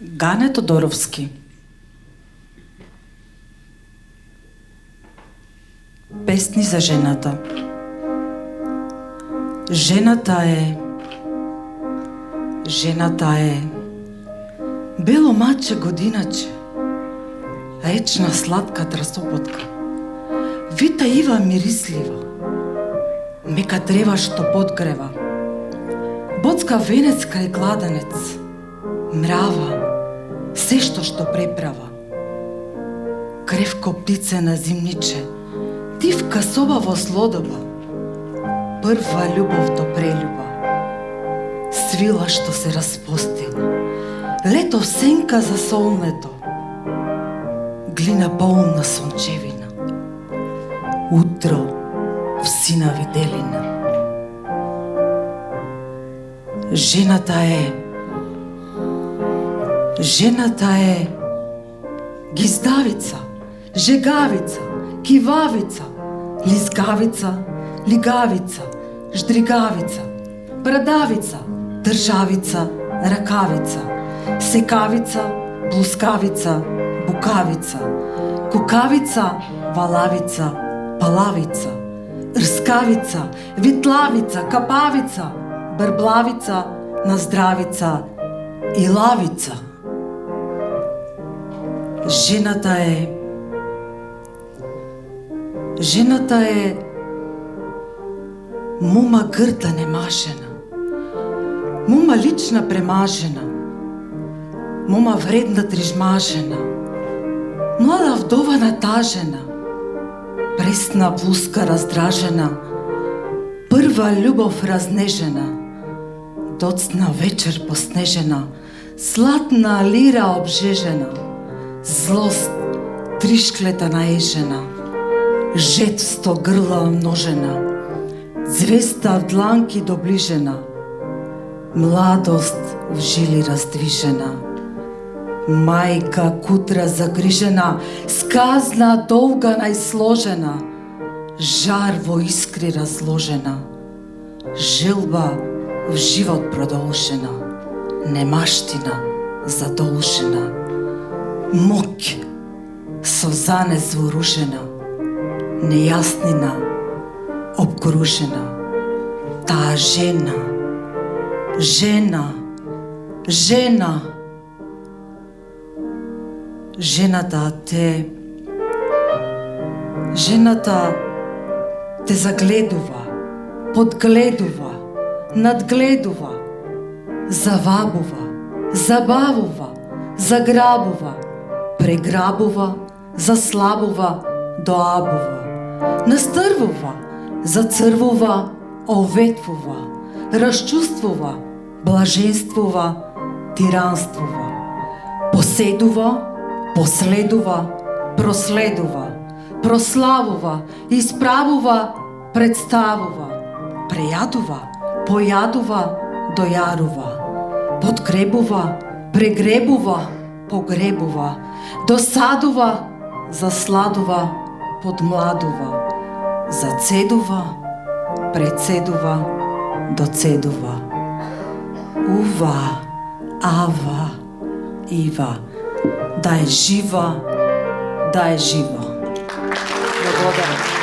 Гане Тодоровски. Песни за жената. Жената е бело маче годиначе, речна сладка трасопотка, вита ива мирислива, мека древа што подгрева, боцка венец крај кладенец, мрава се што преправа, кревко птице на зимниче, дивка соба во слодоба, прва љубов до прелюба, свила што се распостила, лето сенка за солнето, глина полна сончевина, утро всина виделина. Жената е гиздавица, жегавица, кивавица, лизгавица, лигавица, ждригавица, брадавица, државица, ракавица, секавица, блускавица, букавица, кукавица, валавица, палавица, рскавица, витлавица, капавица, брблавица, наздравица и лавица. Жената е мума грда немашена, мума лична премажена, мума вредна трижмажена, млада вдова натажена, пресна блуска раздражена, прва љубов разнежена, доцна вечер поснежена, златна лира обжежена, злост тришклета наежена, жетство грла множена, звезда в дланки доближена, младост в жили раздвижена, мајка кутра загрижена, сказна долга најсложена, жар во искри разложена, желба в живот продолжена, немаштина задолжена, моќ со занес вооружена, нејаснина обкружена. Таа жена, жената те загледува, подгледува, надгледува, завабува, забавува, заграбува, преграбува, заслабува, доабува, настрвува, зацрвува, оветвува, расчувствува, блаженствува, тиранствува, поседува, последува, проследува, прославува, исправува, представува, прејадува, појадува, дојарува, подкребува, прегребува, погребува, досадува, засладува, подмладува, зацедува, прецедува, доцедува. Ува, ава, ива, да е жива, да е жива. Благодарам.